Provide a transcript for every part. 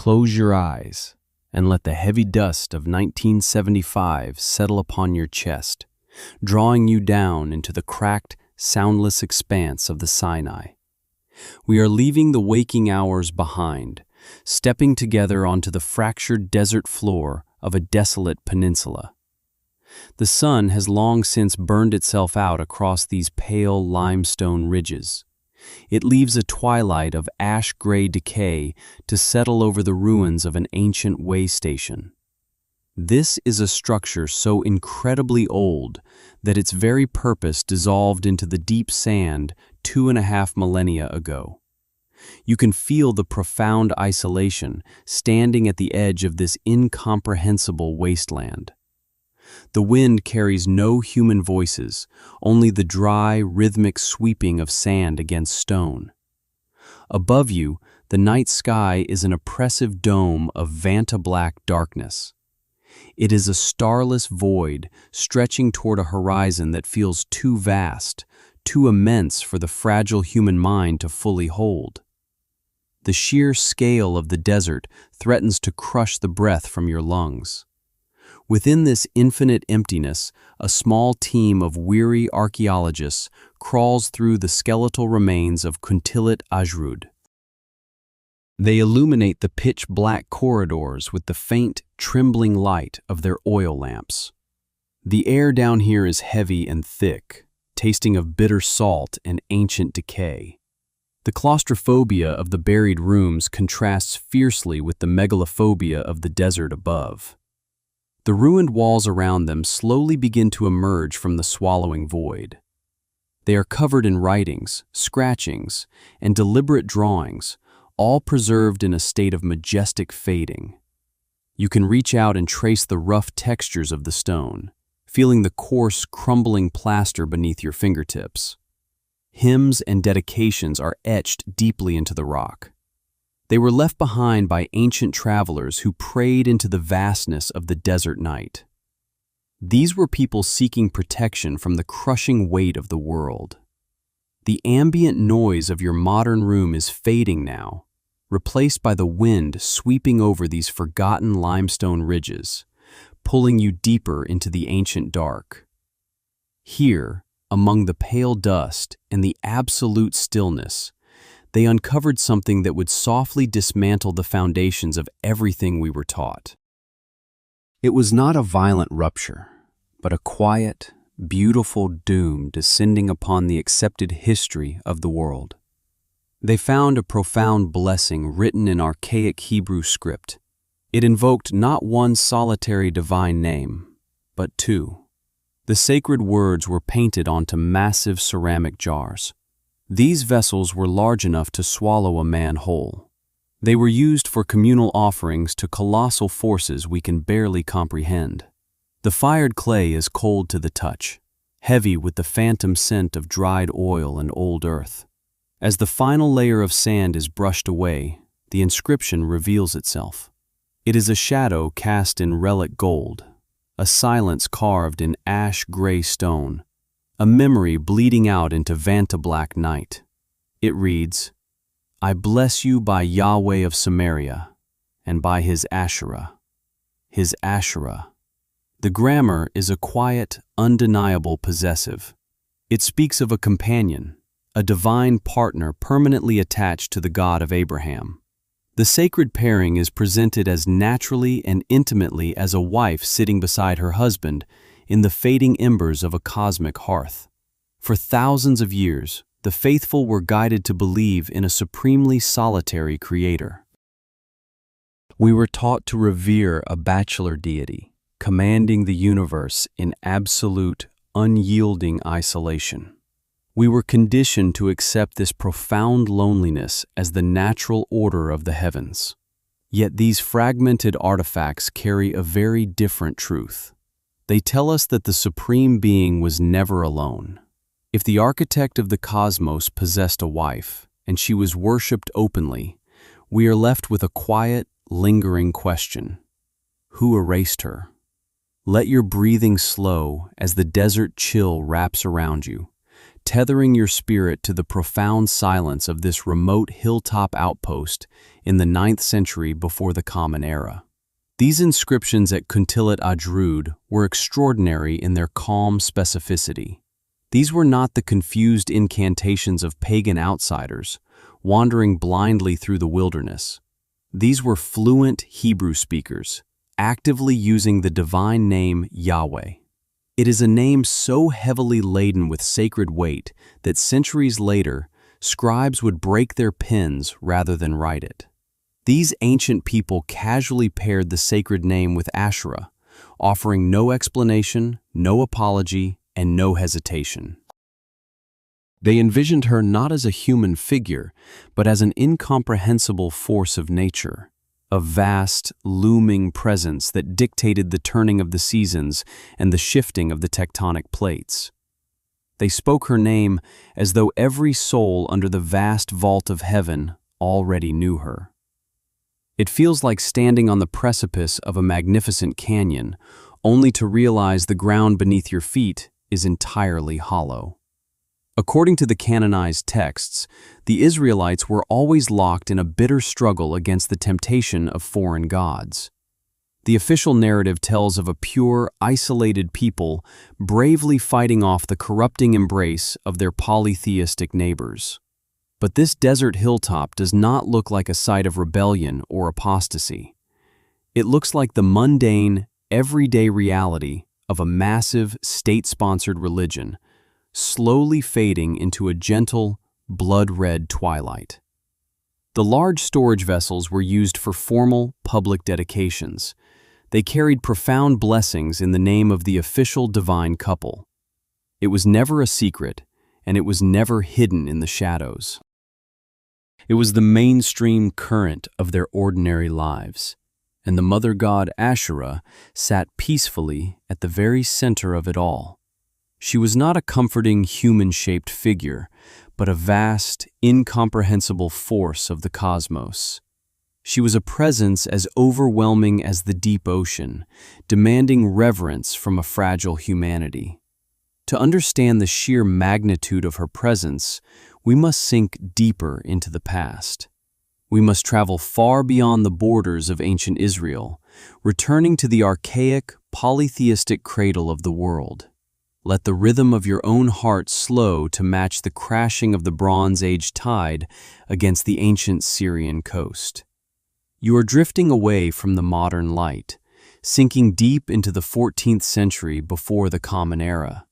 Close your eyes and let the heavy dust of 1975 settle upon your chest, drawing you down into the cracked, soundless expanse of the Sinai. We are leaving the waking hours behind, stepping together onto the fractured desert floor of a desolate peninsula. The sun has long since burned itself out across these pale limestone ridges. It leaves a twilight of ash-gray decay to settle over the ruins of an ancient way station. This is a structure so incredibly old that its very purpose dissolved into the deep sand 2.5 millennia ago. You can feel the profound isolation standing at the edge of this incomprehensible wasteland. The wind carries no human voices, only the dry, rhythmic sweeping of sand against stone. Above you, the night sky is an oppressive dome of vanta-black darkness. It is a starless void stretching toward a horizon that feels too vast, too immense for the fragile human mind to fully hold. The sheer scale of the desert threatens to crush the breath from your lungs. Within this infinite emptiness, a small team of weary archaeologists crawls through the skeletal remains of Kuntillet Ajrud. They illuminate the pitch-black corridors with the faint, trembling light of their oil lamps. The air down here is heavy and thick, tasting of bitter salt and ancient decay. The claustrophobia of the buried rooms contrasts fiercely with the megalophobia of the desert above. The ruined walls around them slowly begin to emerge from the swallowing void. They are covered in writings, scratchings, and deliberate drawings, all preserved in a state of majestic fading. You can reach out and trace the rough textures of the stone, feeling the coarse, crumbling plaster beneath your fingertips. Hymns and dedications are etched deeply into the rock. They were left behind by ancient travelers who prayed into the vastness of the desert night. These were people seeking protection from the crushing weight of the world. The ambient noise of your modern room is fading now, replaced by the wind sweeping over these forgotten limestone ridges, pulling you deeper into the ancient dark. Here, among the pale dust and the absolute stillness, they uncovered something that would softly dismantle the foundations of everything we were taught. It was not a violent rupture, but a quiet, beautiful doom descending upon the accepted history of the world. They found a profound blessing written in archaic Hebrew script. It invoked not one solitary divine name, but two. The sacred words were painted onto massive ceramic jars. These vessels were large enough to swallow a man whole. They were used for communal offerings to colossal forces we can barely comprehend. The fired clay is cold to the touch, heavy with the phantom scent of dried oil and old earth. As the final layer of sand is brushed away, the inscription reveals itself. It is a shadow cast in relic gold, a silence carved in ash-gray stone, a memory bleeding out into vanta-black night. It reads, "I bless you by Yahweh of Samaria, and by his Asherah." His Asherah. The grammar is a quiet, undeniable possessive. It speaks of a companion, a divine partner permanently attached to the God of Abraham. The sacred pairing is presented as naturally and intimately as a wife sitting beside her husband in the fading embers of a cosmic hearth. For thousands of years, the faithful were guided to believe in a supremely solitary creator. We were taught to revere a bachelor deity, commanding the universe in absolute, unyielding isolation. We were conditioned to accept this profound loneliness as the natural order of the heavens. Yet these fragmented artifacts carry a very different truth. They tell us that the Supreme Being was never alone. If the architect of the cosmos possessed a wife, and she was worshipped openly, we are left with a quiet, lingering question. Who erased her? Let your breathing slow as the desert chill wraps around you, tethering your spirit to the profound silence of this remote hilltop outpost in the 9th century before the Common Era. These inscriptions at Kuntillet Ajrud were extraordinary in their calm specificity. These were not the confused incantations of pagan outsiders, wandering blindly through the wilderness. These were fluent Hebrew speakers, actively using the divine name Yahweh. It is a name so heavily laden with sacred weight that centuries later, scribes would break their pens rather than write it. These ancient people casually paired the sacred name with Asherah, offering no explanation, no apology, and no hesitation. They envisioned her not as a human figure, but as an incomprehensible force of nature, a vast, looming presence that dictated the turning of the seasons and the shifting of the tectonic plates. They spoke her name as though every soul under the vast vault of heaven already knew her. It feels like standing on the precipice of a magnificent canyon, only to realize the ground beneath your feet is entirely hollow. According to the canonized texts, the Israelites were always locked in a bitter struggle against the temptation of foreign gods. The official narrative tells of a pure, isolated people bravely fighting off the corrupting embrace of their polytheistic neighbors. But this desert hilltop does not look like a site of rebellion or apostasy. It looks like the mundane, everyday reality of a massive, state-sponsored religion, slowly fading into a gentle, blood-red twilight. The large storage vessels were used for formal, public dedications. They carried profound blessings in the name of the official divine couple. It was never a secret, and it was never hidden in the shadows. It was the mainstream current of their ordinary lives, and the mother god Asherah sat peacefully at the very center of it all. She was not a comforting human-shaped figure, but a vast, incomprehensible force of the cosmos. She was a presence as overwhelming as the deep ocean, demanding reverence from a fragile humanity. To understand the sheer magnitude of her presence, we must sink deeper into the past. We must travel far beyond the borders of ancient Israel, returning to the archaic, polytheistic cradle of the world. Let the rhythm of your own heart slow to match the crashing of the Bronze Age tide against the ancient Syrian coast. You are drifting away from the modern light, sinking deep into the 14th century before the Common Era.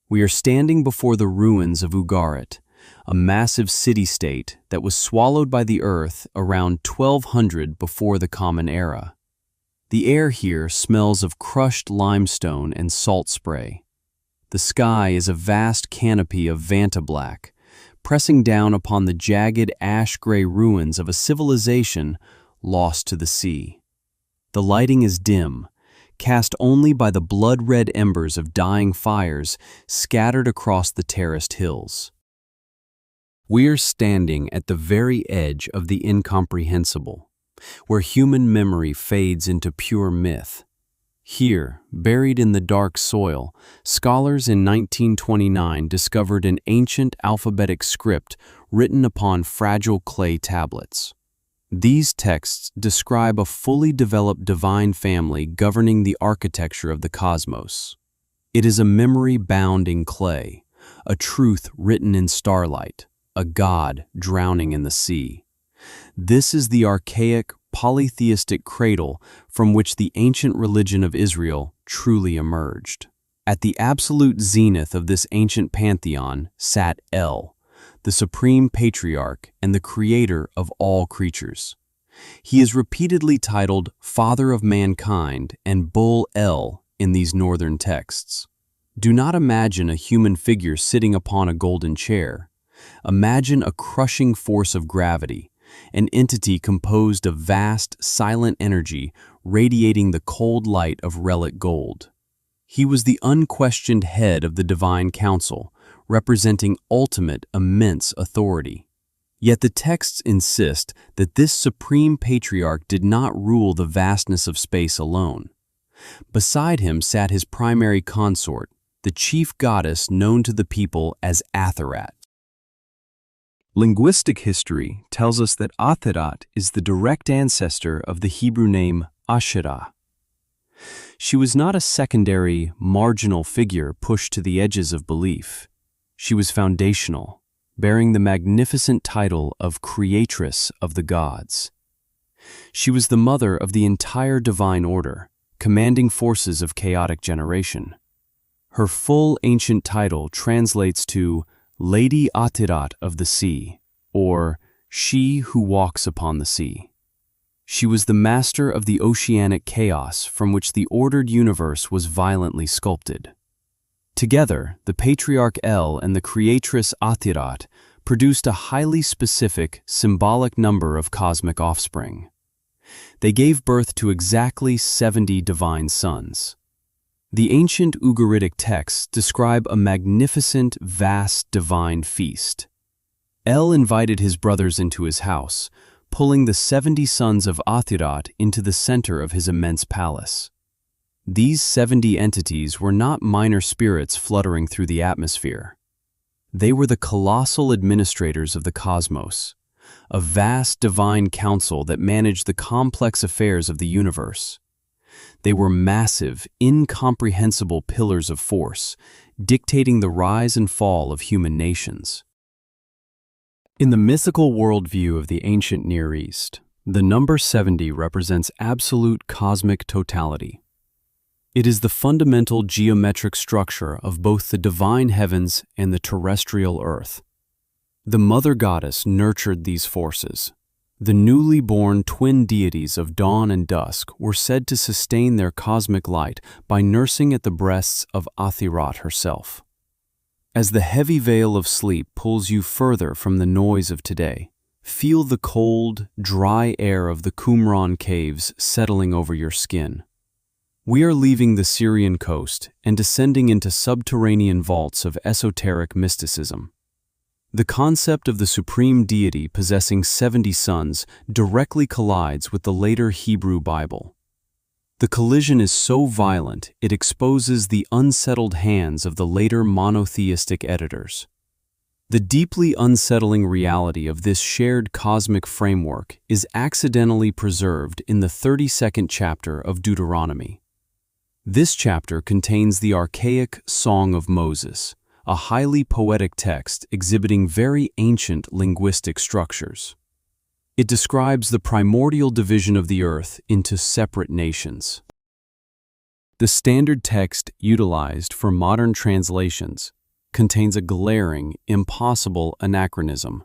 We are standing before the ruins of Ugarit, a massive city-state that was swallowed by the earth around 1200 before the Common Era. The air here smells of crushed limestone and salt spray. The sky is a vast canopy of vantablack, pressing down upon the jagged ash-gray ruins of a civilization lost to the sea. The lighting is dim, cast only by the blood-red embers of dying fires scattered across the terraced hills. We're standing at the very edge of the incomprehensible, where human memory fades into pure myth. Here, buried in the dark soil, scholars in 1929 discovered an ancient alphabetic script written upon fragile clay tablets. These texts describe a fully developed divine family governing the architecture of the cosmos. It is a memory bound in clay, a truth written in starlight, a god drowning in the sea. This is the archaic, polytheistic cradle from which the ancient religion of Israel truly emerged. At the absolute zenith of this ancient pantheon sat El, the supreme patriarch and the creator of all creatures. He is repeatedly titled Father of Mankind and Bull El in these northern texts. Do not imagine a human figure sitting upon a golden chair. Imagine a crushing force of gravity, an entity composed of vast, silent energy radiating the cold light of relic gold. He was the unquestioned head of the divine council, representing ultimate, immense authority. Yet the texts insist that this supreme patriarch did not rule the vastness of space alone. Beside him sat his primary consort, the chief goddess known to the people as Athirat. Linguistic history tells us that Athirat is the direct ancestor of the Hebrew name Asherah. She was not a secondary, marginal figure pushed to the edges of belief. She was foundational, bearing the magnificent title of Creatress of the Gods. She was the mother of the entire divine order, commanding forces of chaotic generation. Her full ancient title translates to Lady Athirat of the Sea, or She Who Walks Upon the Sea. She was the master of the oceanic chaos from which the ordered universe was violently sculpted. Together, the patriarch El and the creatress Athirat produced a highly specific, symbolic number of cosmic offspring. They gave birth to exactly 70 divine sons. The ancient Ugaritic texts describe a magnificent, vast divine feast. El invited his brothers into his house, pulling the 70 sons of Athirat into the center of his immense palace. These 70 entities were not minor spirits fluttering through the atmosphere. They were the colossal administrators of the cosmos, a vast divine council that managed the complex affairs of the universe. They were massive, incomprehensible pillars of force, dictating the rise and fall of human nations. In the mythical worldview of the ancient Near East, the number 70 represents absolute cosmic totality. It is the fundamental geometric structure of both the divine heavens and the terrestrial earth. The mother goddess nurtured these forces. The newly born twin deities of dawn and dusk were said to sustain their cosmic light by nursing at the breasts of Athirat herself. As the heavy veil of sleep pulls you further from the noise of today, feel the cold, dry air of the Qumran caves settling over your skin. We are leaving the Syrian coast and descending into subterranean vaults of esoteric mysticism. The concept of the supreme deity possessing 70 sons directly collides with the later Hebrew Bible. The collision is so violent it exposes the unsettled hands of the later monotheistic editors. The deeply unsettling reality of this shared cosmic framework is accidentally preserved in the 32nd chapter of Deuteronomy. This chapter contains the archaic Song of Moses, a highly poetic text exhibiting very ancient linguistic structures. It describes the primordial division of the earth into separate nations. The standard text utilized for modern translations contains a glaring, impossible anachronism.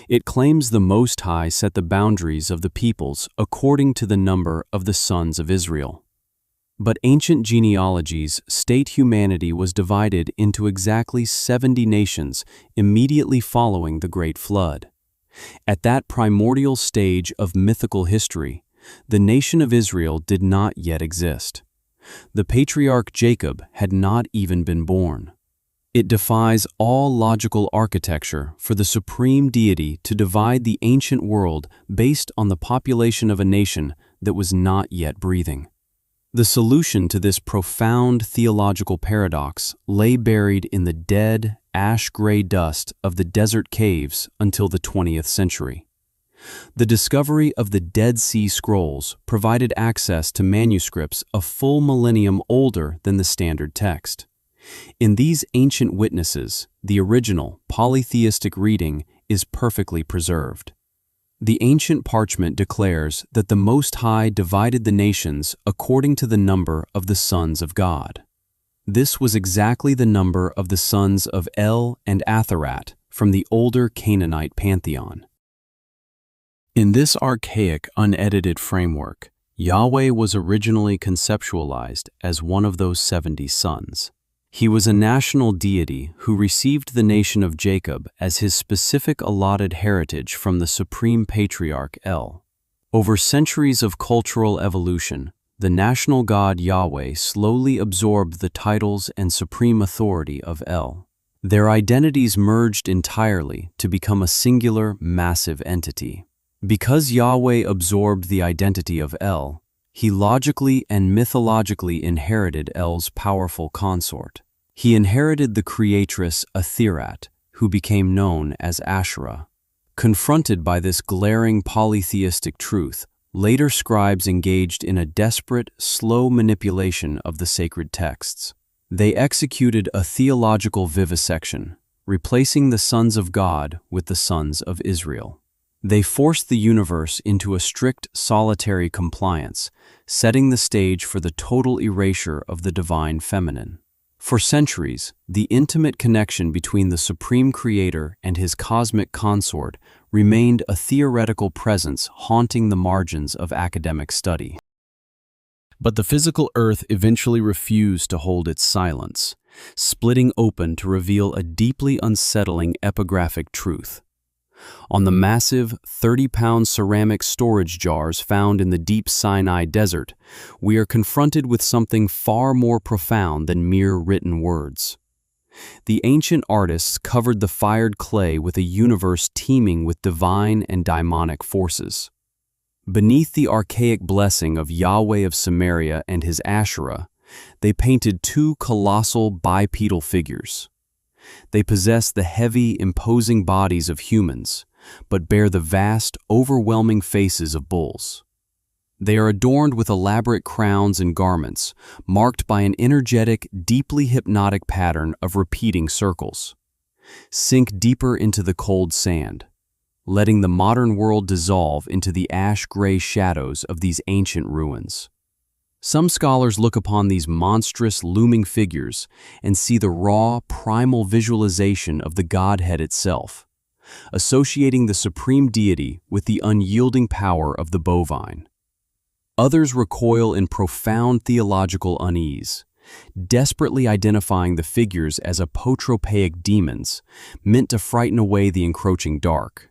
It claims the Most High set the boundaries of the peoples according to the number of the sons of Israel. But ancient genealogies state humanity was divided into exactly 70 nations immediately following the Great Flood. At that primordial stage of mythical history, the nation of Israel did not yet exist. The patriarch Jacob had not even been born. It defies all logical architecture for the supreme deity to divide the ancient world based on the population of a nation that was not yet breathing. The solution to this profound theological paradox lay buried in the dead, ash-gray dust of the desert caves until the 20th century. The discovery of the Dead Sea Scrolls provided access to manuscripts a full millennium older than the standard text. In these ancient witnesses, the original, polytheistic reading is perfectly preserved. The ancient parchment declares that the Most High divided the nations according to the number of the sons of God. This was exactly the number of the sons of El and Athirat from the older Canaanite pantheon. In this archaic, unedited framework, Yahweh was originally conceptualized as one of those 70 sons. He was a national deity who received the nation of Jacob as his specific allotted heritage from the supreme patriarch El. Over centuries of cultural evolution, the national god Yahweh slowly absorbed the titles and supreme authority of El. Their identities merged entirely to become a singular, massive entity. Because Yahweh absorbed the identity of El, he logically and mythologically inherited El's powerful consort. He inherited the creatress Athirat, who became known as Asherah. Confronted by this glaring polytheistic truth, later scribes engaged in a desperate, slow manipulation of the sacred texts. They executed a theological vivisection, replacing the sons of God with the sons of Israel. They forced the universe into a strict solitary compliance, setting the stage for the total erasure of the divine feminine. For centuries, the intimate connection between the supreme creator and his cosmic consort remained a theoretical presence haunting the margins of academic study. But the physical earth eventually refused to hold its silence, splitting open to reveal a deeply unsettling epigraphic truth. On the massive 30-pound ceramic storage jars found in the deep Sinai desert, we are confronted with something far more profound than mere written words. The ancient artists covered the fired clay with a universe teeming with divine and daimonic forces. Beneath the archaic blessing of Yahweh of Samaria and his Asherah, they painted two colossal bipedal figures. They possess the heavy, imposing bodies of humans, but bear the vast, overwhelming faces of bulls. They are adorned with elaborate crowns and garments, marked by an energetic, deeply hypnotic pattern of repeating circles. Sink deeper into the cold sand, letting the modern world dissolve into the ash-gray shadows of these ancient ruins. Some scholars look upon these monstrous, looming figures and see the raw, primal visualization of the Godhead itself, associating the supreme deity with the unyielding power of the bovine. Others recoil in profound theological unease, desperately identifying the figures as apotropaic demons meant to frighten away the encroaching dark.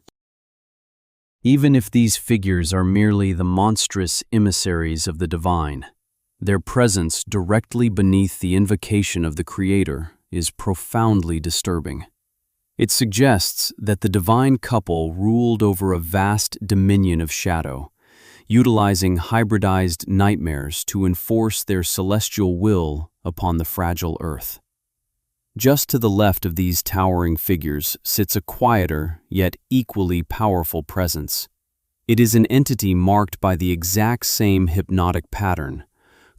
Even if these figures are merely the monstrous emissaries of the divine, their presence directly beneath the invocation of the Creator is profoundly disturbing. It suggests that the divine couple ruled over a vast dominion of shadow, utilizing hybridized nightmares to enforce their celestial will upon the fragile earth. Just to the left of these towering figures sits a quieter, yet equally powerful presence. It is an entity marked by the exact same hypnotic pattern,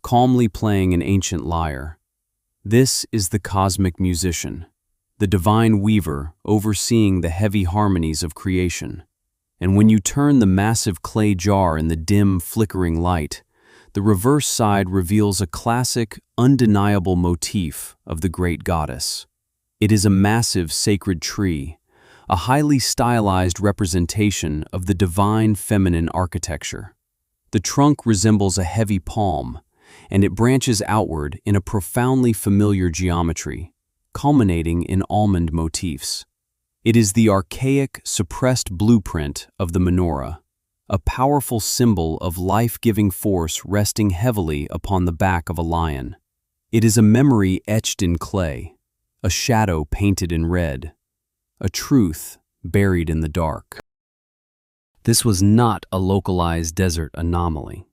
calmly playing an ancient lyre. This is the cosmic musician, the divine weaver overseeing the heavy harmonies of creation. And when you turn the massive clay jar in the dim, flickering light, the reverse side reveals a classic, undeniable motif of the great goddess. It is a massive sacred tree, a highly stylized representation of the divine feminine architecture. The trunk resembles a heavy palm, and it branches outward in a profoundly familiar geometry, culminating in almond motifs. It is the archaic, suppressed blueprint of the menorah, a powerful symbol of life-giving force resting heavily upon the back of a lion. It is a memory etched in clay, a shadow painted in red, a truth buried in the dark. This was not a localized desert anomaly.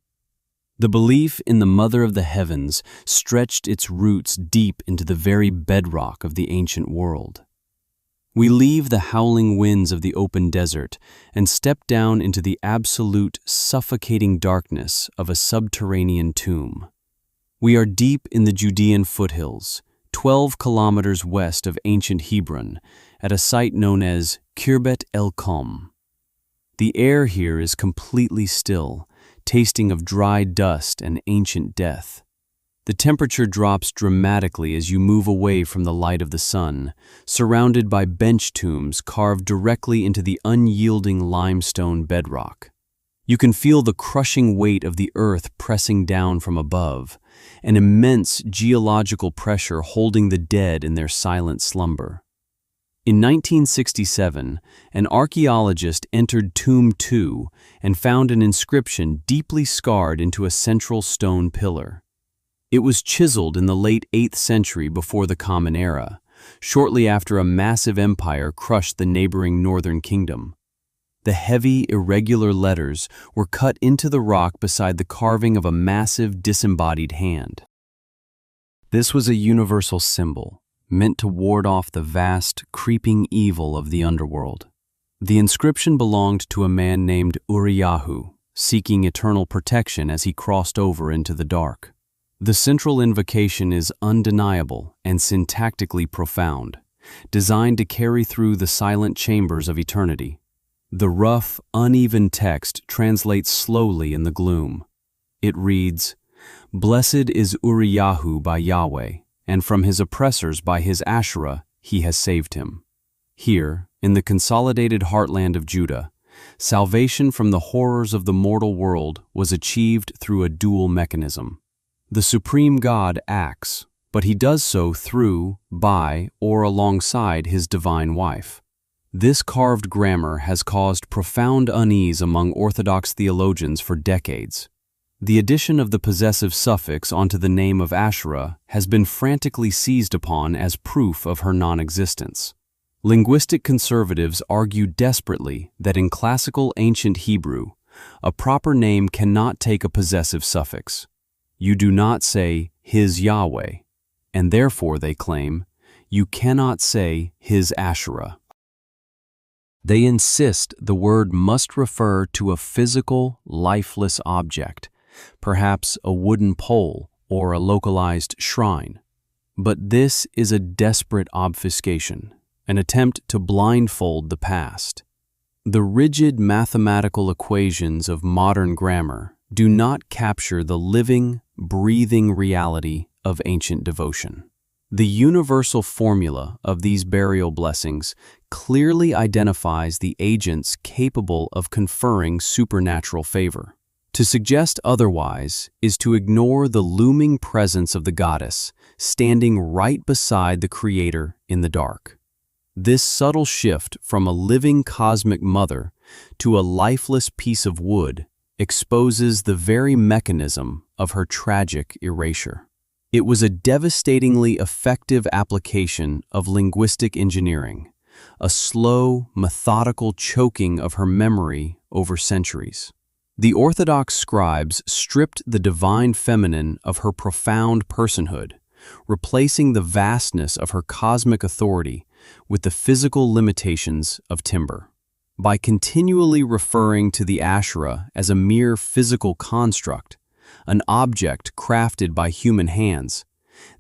The belief in the Mother of the Heavens stretched its roots deep into the very bedrock of the ancient world. We leave the howling winds of the open desert and step down into the absolute, suffocating darkness of a subterranean tomb. We are deep in the Judean foothills, 12 kilometers west of ancient Hebron, at a site known as Khirbet el-Qom. The air here is completely still, tasting of dry dust and ancient death. The temperature drops dramatically as you move away from the light of the sun, surrounded by bench tombs carved directly into the unyielding limestone bedrock. You can feel the crushing weight of the earth pressing down from above, an immense geological pressure holding the dead in their silent slumber. In 1967, an archaeologist entered Tomb 2 and found an inscription deeply scarred into a central stone pillar. It was chiseled in the late 8th century before the Common Era, shortly after a massive empire crushed the neighboring northern kingdom. The heavy, irregular letters were cut into the rock beside the carving of a massive disembodied hand. This was a universal symbol, meant to ward off the vast, creeping evil of the underworld. The inscription belonged to a man named Uriyahu, seeking eternal protection as he crossed over into the dark. The central invocation is undeniable and syntactically profound, designed to carry through the silent chambers of eternity. The rough, uneven text translates slowly in the gloom. It reads, "Blessed is Uriyahu by Yahweh, and from his oppressors by his Asherah he has saved him." Here, in the consolidated heartland of Judah, salvation from the horrors of the mortal world was achieved through a dual mechanism. The supreme God acts, but he does so through, by, or alongside his divine wife. This carved grammar has caused profound unease among Orthodox theologians for decades. The addition of the possessive suffix onto the name of Asherah has been frantically seized upon as proof of her non-existence. Linguistic conservatives argue desperately that in classical ancient Hebrew, a proper name cannot take a possessive suffix. You do not say his Yahweh, and therefore, they claim, you cannot say his Asherah. They insist the word must refer to a physical, lifeless object, perhaps a wooden pole or a localized shrine. But this is a desperate obfuscation, an attempt to blindfold the past. The rigid mathematical equations of modern grammar do not capture the living, breathing reality of ancient devotion. The universal formula of these burial blessings clearly identifies the agents capable of conferring supernatural favor. To suggest otherwise is to ignore the looming presence of the goddess standing right beside the Creator in the dark. This subtle shift from a living cosmic mother to a lifeless piece of wood exposes the very mechanism of her tragic erasure. It was a devastatingly effective application of linguistic engineering, a slow, methodical choking of her memory over centuries. The Orthodox scribes stripped the divine feminine of her profound personhood, replacing the vastness of her cosmic authority with the physical limitations of timber. By continually referring to the Asherah as a mere physical construct, an object crafted by human hands,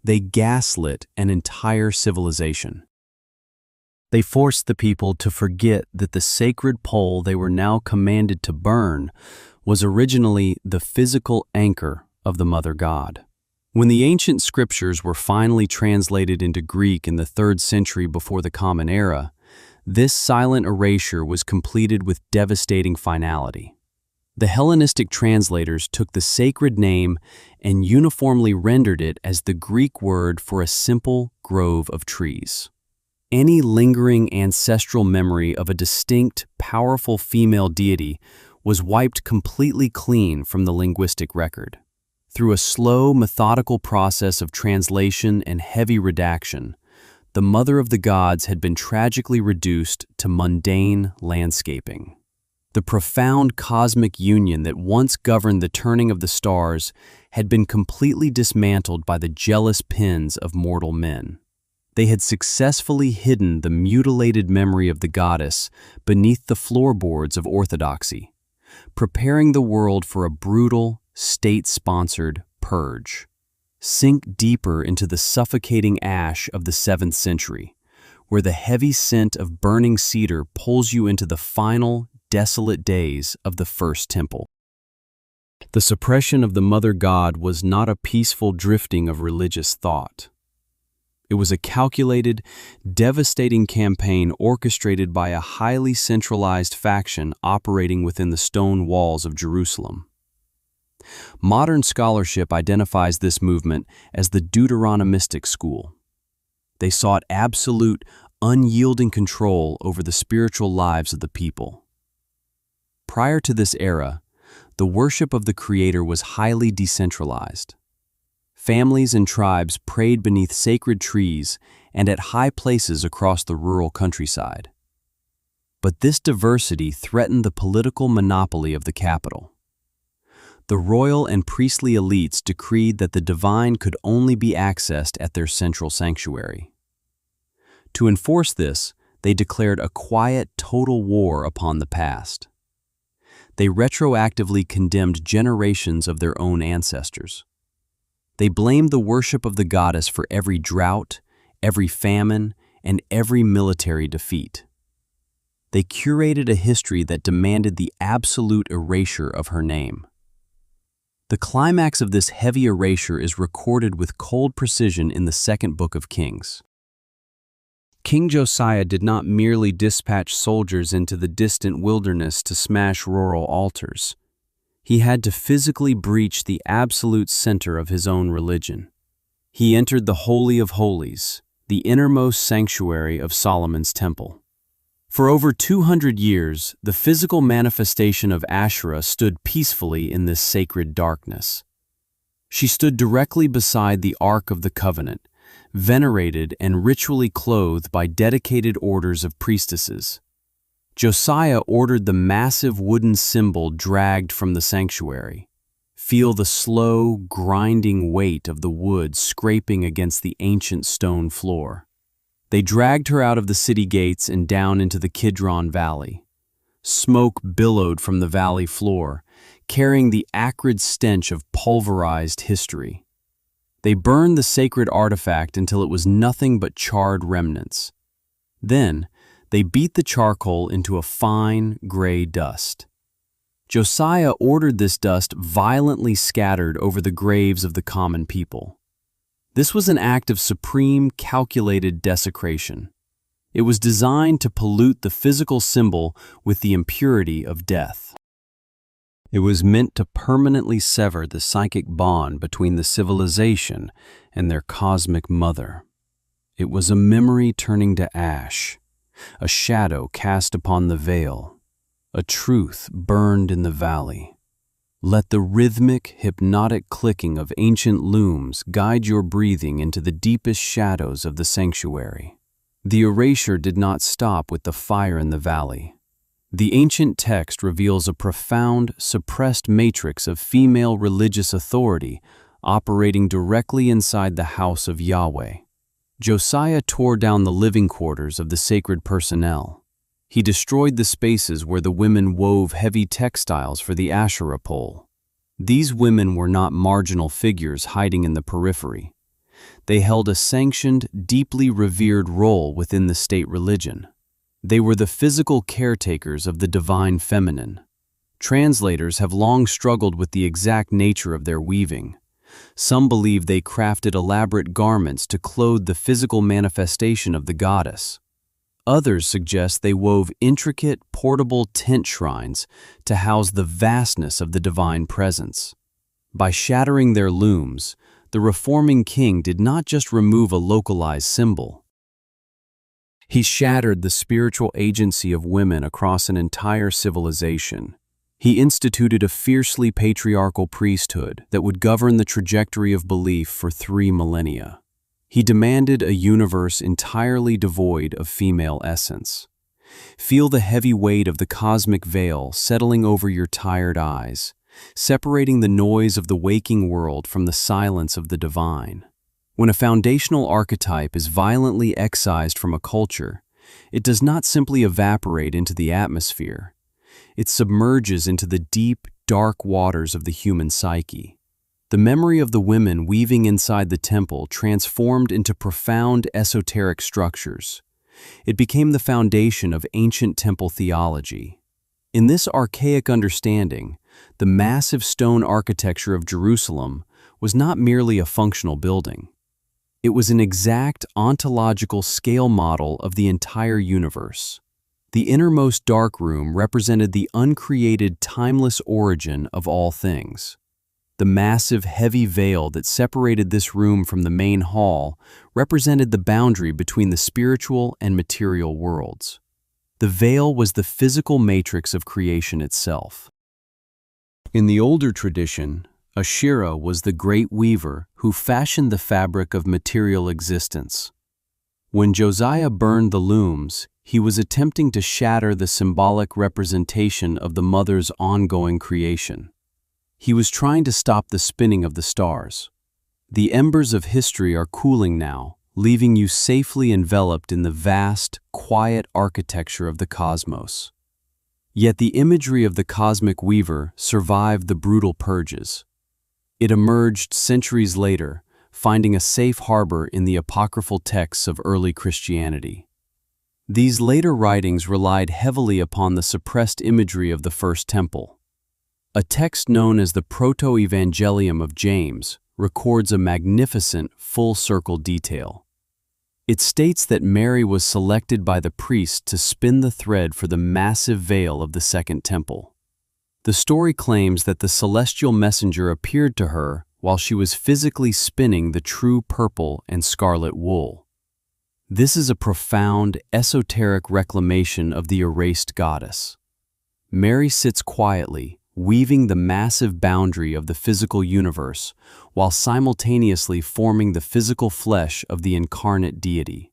they gaslit an entire civilization. They forced the people to forget that the sacred pole they were now commanded to burn was originally the physical anchor of the Mother God. When the ancient scriptures were finally translated into Greek in the 3rd century before the Common Era, this silent erasure was completed with devastating finality. The Hellenistic translators took the sacred name and uniformly rendered it as the Greek word for a simple grove of trees. Any lingering ancestral memory of a distinct, powerful female deity was wiped completely clean from the linguistic record. Through a slow, methodical process of translation and heavy redaction, the Mother of the Gods had been tragically reduced to mundane landscaping. The profound cosmic union that once governed the turning of the stars had been completely dismantled by the jealous pens of mortal men. They had successfully hidden the mutilated memory of the goddess beneath the floorboards of orthodoxy, preparing the world for a brutal, state-sponsored purge. Sink deeper into the suffocating ash of the 7th century, where the heavy scent of burning cedar pulls you into the final, desolate days of the First Temple. The suppression of the Mother God was not a peaceful drifting of religious thought. It was a calculated, devastating campaign orchestrated by a highly centralized faction operating within the stone walls of Jerusalem. Modern scholarship identifies this movement as the Deuteronomistic school. They sought absolute, unyielding control over the spiritual lives of the people. Prior to this era, the worship of the Creator was highly decentralized. Families and tribes prayed beneath sacred trees and at high places across the rural countryside. But this diversity threatened the political monopoly of the capital. The royal and priestly elites decreed that the divine could only be accessed at their central sanctuary. To enforce this, they declared a quiet, total war upon the past. They retroactively condemned generations of their own ancestors. They blamed the worship of the goddess for every drought, every famine, and every military defeat. They curated a history that demanded the absolute erasure of her name. The climax of this heavy erasure is recorded with cold precision in the second book of Kings. King Josiah did not merely dispatch soldiers into the distant wilderness to smash rural altars. He had to physically breach the absolute center of his own religion. He entered the Holy of Holies, the innermost sanctuary of Solomon's temple. For over 200 years, the physical manifestation of Asherah stood peacefully in this sacred darkness. She stood directly beside the Ark of the Covenant, venerated and ritually clothed by dedicated orders of priestesses. Josiah ordered the massive wooden symbol dragged from the sanctuary. Feel the slow, grinding weight of the wood scraping against the ancient stone floor. They dragged her out of the city gates and down into the Kidron Valley. Smoke billowed from the valley floor, carrying the acrid stench of pulverized history. They burned the sacred artifact until it was nothing but charred remnants. Then, they beat the charcoal into a fine, gray dust. Josiah ordered this dust violently scattered over the graves of the common people. This was an act of supreme, calculated desecration. It was designed to pollute the physical symbol with the impurity of death. It was meant to permanently sever the psychic bond between the civilization and their cosmic mother. It was a memory turning to ash, a shadow cast upon the veil, a truth burned in the valley. Let the rhythmic, hypnotic clicking of ancient looms guide your breathing into the deepest shadows of the sanctuary. The erasure did not stop with the fire in the valley. The ancient text reveals a profound, suppressed matrix of female religious authority operating directly inside the house of Yahweh. Josiah tore down the living quarters of the sacred personnel. He destroyed the spaces where the women wove heavy textiles for the Asherah pole. These women were not marginal figures hiding in the periphery. They held a sanctioned, deeply revered role within the state religion. They were the physical caretakers of the divine feminine. Translators have long struggled with the exact nature of their weaving. Some believe they crafted elaborate garments to clothe the physical manifestation of the goddess. Others suggest they wove intricate, portable tent shrines to house the vastness of the divine presence. By shattering their looms, the reforming king did not just remove a localized symbol. He shattered the spiritual agency of women across an entire civilization. He instituted a fiercely patriarchal priesthood that would govern the trajectory of belief for 3 millennia. He demanded a universe entirely devoid of female essence. Feel the heavy weight of the cosmic veil settling over your tired eyes, separating the noise of the waking world from the silence of the divine. When a foundational archetype is violently excised from a culture, it does not simply evaporate into the atmosphere. It submerges into the deep, dark waters of the human psyche. The memory of the women weaving inside the temple transformed into profound esoteric structures. It became the foundation of ancient temple theology. In this archaic understanding, the massive stone architecture of Jerusalem was not merely a functional building. It was an exact ontological scale model of the entire universe. The innermost dark room represented the uncreated, timeless origin of all things. The massive, heavy veil that separated this room from the main hall represented the boundary between the spiritual and material worlds. The veil was the physical matrix of creation itself. In the older tradition, Asherah was the great weaver who fashioned the fabric of material existence. When Josiah burned the looms, he was attempting to shatter the symbolic representation of the mother's ongoing creation. He was trying to stop the spinning of the stars. The embers of history are cooling now, leaving you safely enveloped in the vast, quiet architecture of the cosmos. Yet the imagery of the cosmic weaver survived the brutal purges. It emerged centuries later, finding a safe harbor in the apocryphal texts of early Christianity. These later writings relied heavily upon the suppressed imagery of the First Temple. A text known as the Proto-Evangelium of James records a magnificent full-circle detail. It states that Mary was selected by the priest to spin the thread for the massive veil of the Second Temple. The story claims that the celestial messenger appeared to her while she was physically spinning the true purple and scarlet wool. This is a profound, esoteric reclamation of the erased goddess. Mary sits quietly, weaving the massive boundary of the physical universe while simultaneously forming the physical flesh of the incarnate deity.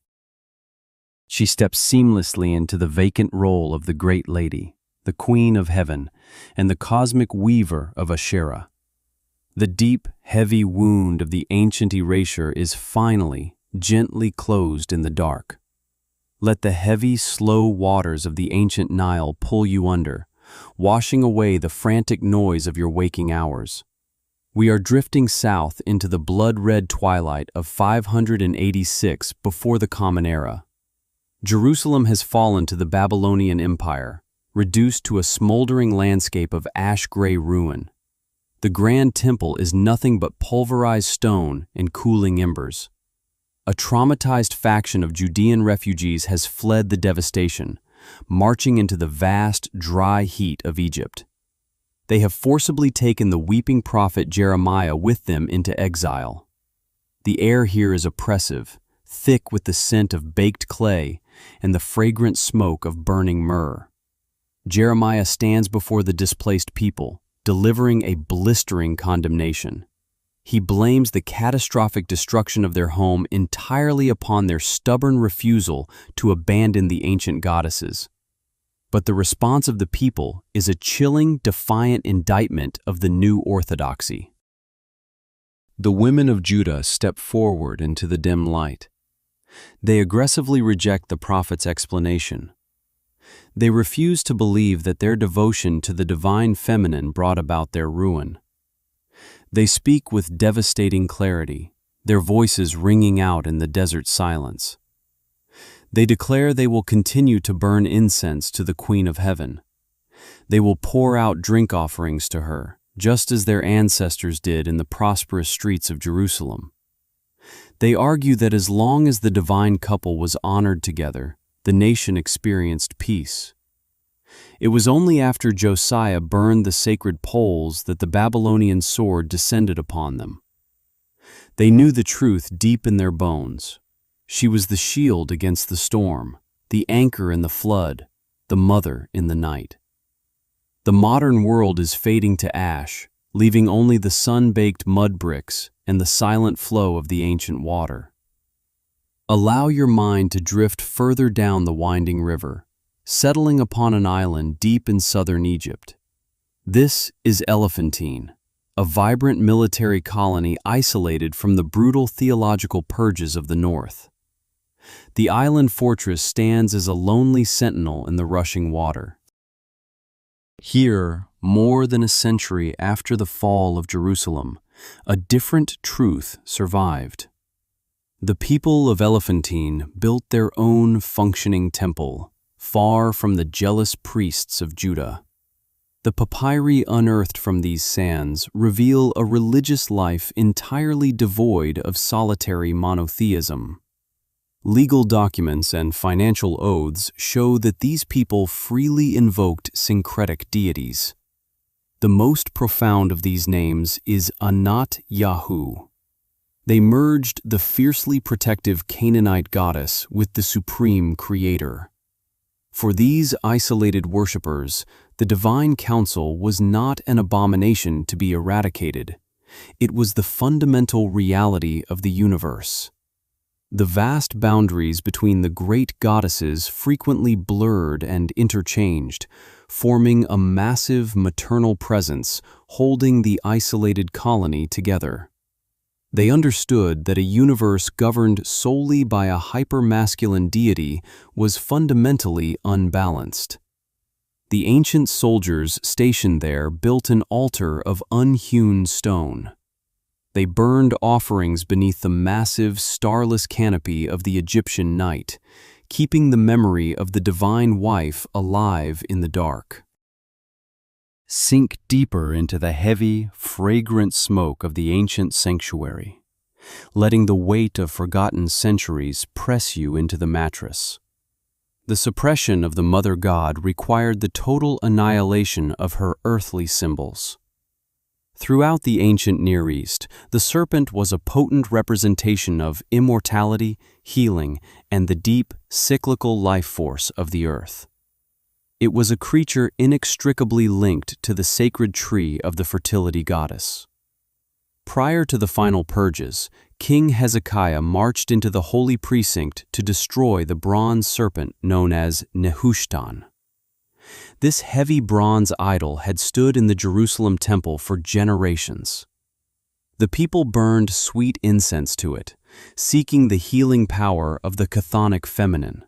She steps seamlessly into the vacant role of the Great Lady, the Queen of Heaven, and the cosmic weaver of Asherah. The deep, heavy wound of the ancient erasure is finally, gently closed in the dark. Let the heavy, slow waters of the ancient Nile pull you under, washing away the frantic noise of your waking hours. We are drifting south into the blood-red twilight of 586 before the Common Era. Jerusalem has fallen to the Babylonian Empire, reduced to a smoldering landscape of ash-gray ruin. The Grand Temple is nothing but pulverized stone and cooling embers. A traumatized faction of Judean refugees has fled the devastation, marching into the vast, dry heat of Egypt. They have forcibly taken the weeping prophet Jeremiah with them into exile. The air here is oppressive, thick with the scent of baked clay and the fragrant smoke of burning myrrh. Jeremiah stands before the displaced people, delivering a blistering condemnation. He blames the catastrophic destruction of their home entirely upon their stubborn refusal to abandon the ancient goddesses. But the response of the people is a chilling, defiant indictment of the new orthodoxy. The women of Judah step forward into the dim light. They aggressively reject the prophet's explanation. They refuse to believe that their devotion to the divine feminine brought about their ruin. They speak with devastating clarity, their voices ringing out in the desert silence. They declare they will continue to burn incense to the Queen of Heaven. They will pour out drink offerings to her, just as their ancestors did in the prosperous streets of Jerusalem. They argue that as long as the divine couple was honored together, the nation experienced peace. It was only after Josiah burned the sacred poles that the Babylonian sword descended upon them. They knew the truth deep in their bones. She was the shield against the storm, the anchor in the flood, the mother in the night. The modern world is fading to ash, leaving only the sun-baked mud bricks and the silent flow of the ancient water. Allow your mind to drift further down the winding river, settling upon an island deep in southern Egypt. This is Elephantine, a vibrant military colony isolated from the brutal theological purges of the north. The island fortress stands as a lonely sentinel in the rushing water. Here, more than a century after the fall of Jerusalem, a different truth survived. The people of Elephantine built their own functioning temple, far from the jealous priests of Judah. The papyri unearthed from these sands reveal a religious life entirely devoid of solitary monotheism. Legal documents and financial oaths show that these people freely invoked syncretic deities. The most profound of these names is Anat Yahu. They merged the fiercely protective Canaanite goddess with the supreme creator. For these isolated worshippers, the divine council was not an abomination to be eradicated. It was the fundamental reality of the universe. The vast boundaries between the great goddesses frequently blurred and interchanged, forming a massive maternal presence holding the isolated colony together. They understood that a universe governed solely by a hypermasculine deity was fundamentally unbalanced. The ancient soldiers stationed there built an altar of unhewn stone. They burned offerings beneath the massive, starless canopy of the Egyptian night, keeping the memory of the divine wife alive in the dark. Sink deeper into the heavy, fragrant smoke of the ancient sanctuary, letting the weight of forgotten centuries press you into the mattress. The suppression of the Mother God required the total annihilation of her earthly symbols. Throughout the ancient Near East, the serpent was a potent representation of immortality, healing, and the deep, cyclical life force of the earth. It was a creature inextricably linked to the sacred tree of the fertility goddess. Prior to the final purges, King Hezekiah marched into the holy precinct to destroy the bronze serpent known as Nehushtan. This heavy bronze idol had stood in the Jerusalem temple for generations. The people burned sweet incense to it, seeking the healing power of the chthonic feminine.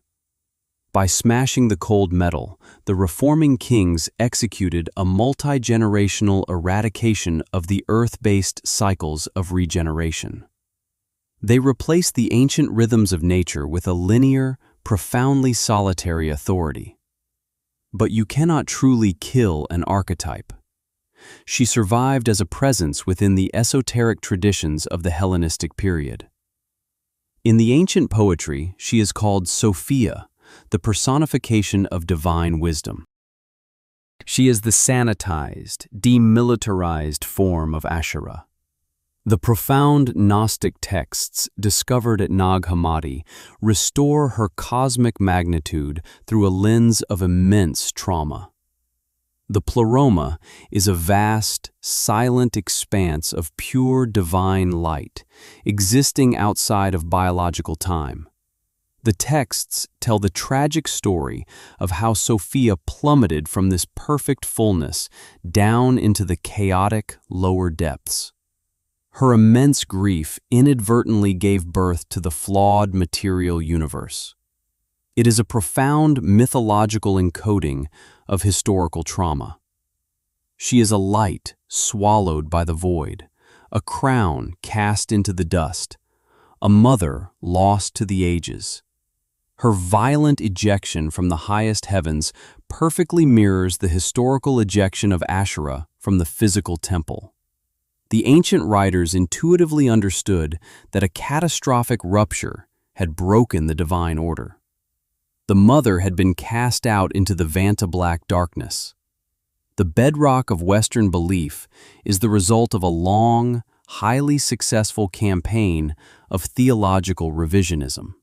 By smashing the cold metal, the reforming kings executed a multi-generational eradication of the earth-based cycles of regeneration. They replaced the ancient rhythms of nature with a linear, profoundly solitary authority. But you cannot truly kill an archetype. She survived as a presence within the esoteric traditions of the Hellenistic period. In the ancient poetry, she is called Sophia, the personification of divine wisdom. She is the sanitized, demilitarized form of Asherah. The profound Gnostic texts discovered at Nag Hammadi restore her cosmic magnitude through a lens of immense trauma. The pleroma is a vast, silent expanse of pure divine light, existing outside of biological time. The texts tell the tragic story of how Sophia plummeted from this perfect fullness down into the chaotic lower depths. Her immense grief inadvertently gave birth to the flawed material universe. It is a profound mythological encoding of historical trauma. She is a light swallowed by the void, a crown cast into the dust, a mother lost to the ages. Her violent ejection from the highest heavens perfectly mirrors the historical ejection of Asherah from the physical temple. The ancient writers intuitively understood that a catastrophic rupture had broken the divine order. The mother had been cast out into the Vanta-black darkness. The bedrock of Western belief is the result of a long, highly successful campaign of theological revisionism.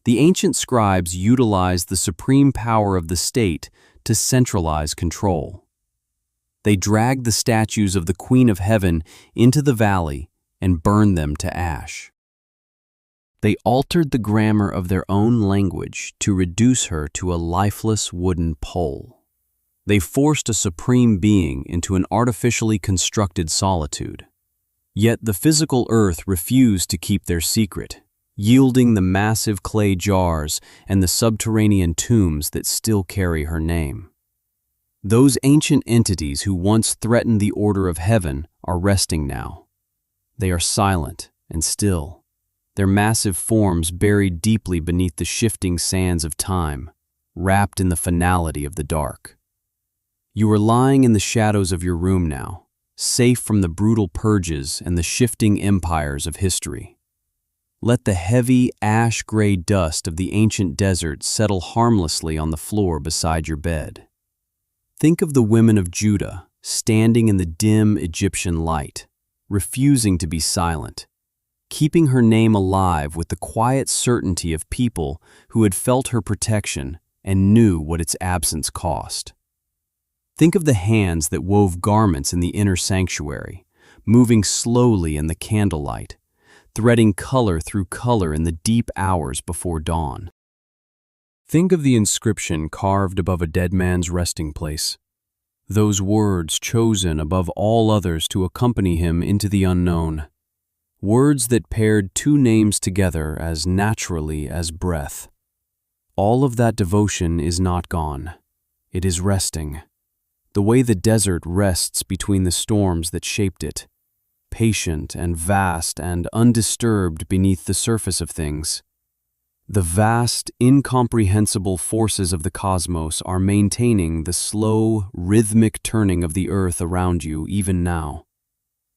The ancient scribes utilized the supreme power of the state to centralize control. They dragged the statues of the Queen of Heaven into the valley and burned them to ash. They altered the grammar of their own language to reduce her to a lifeless wooden pole. They forced a supreme being into an artificially constructed solitude. Yet the physical earth refused to keep their secret, yielding the massive clay jars and the subterranean tombs that still carry her name. Those ancient entities who once threatened the order of heaven are resting now. They are silent and still, their massive forms buried deeply beneath the shifting sands of time, wrapped in the finality of the dark. You are lying in the shadows of your room now, safe from the brutal purges and the shifting empires of history. Let the heavy, ash-gray dust of the ancient desert settle harmlessly on the floor beside your bed. Think of the women of Judah standing in the dim Egyptian light, refusing to be silent, keeping her name alive with the quiet certainty of people who had felt her protection and knew what its absence cost. Think of the hands that wove garments in the inner sanctuary, moving slowly in the candlelight, threading color through color in the deep hours before dawn. Think of the inscription carved above a dead man's resting place. Those words chosen above all others to accompany him into the unknown. Words that paired two names together as naturally as breath. All of that devotion is not gone. It is resting. The way the desert rests between the storms that shaped it. Patient and vast and undisturbed beneath the surface of things. The vast, incomprehensible forces of the cosmos are maintaining the slow, rhythmic turning of the earth around you even now.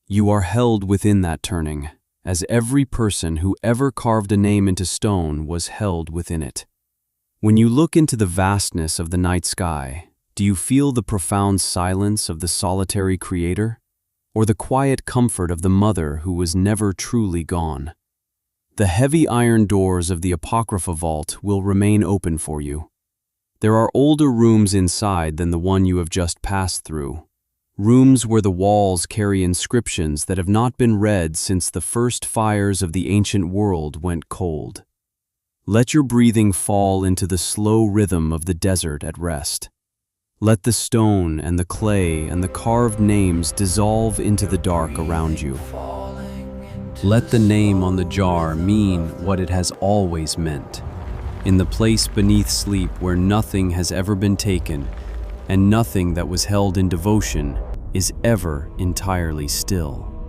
You are held within that turning, as every person who ever carved a name into stone was held within it. When you look into the vastness of the night sky, do you feel the profound silence of the solitary Creator? Or the quiet comfort of the Mother who was never truly gone? The heavy iron doors of the Apocrypha vault will remain open for you. There are older rooms inside than the one you have just passed through. Rooms where the walls carry inscriptions that have not been read since the first fires of the ancient world went cold. Let your breathing fall into the slow rhythm of the desert at rest. Let the stone and the clay and the carved names dissolve into the dark around you. Let the name on the jar mean what it has always meant. In the place beneath sleep where nothing has ever been taken, and nothing that was held in devotion is ever entirely still.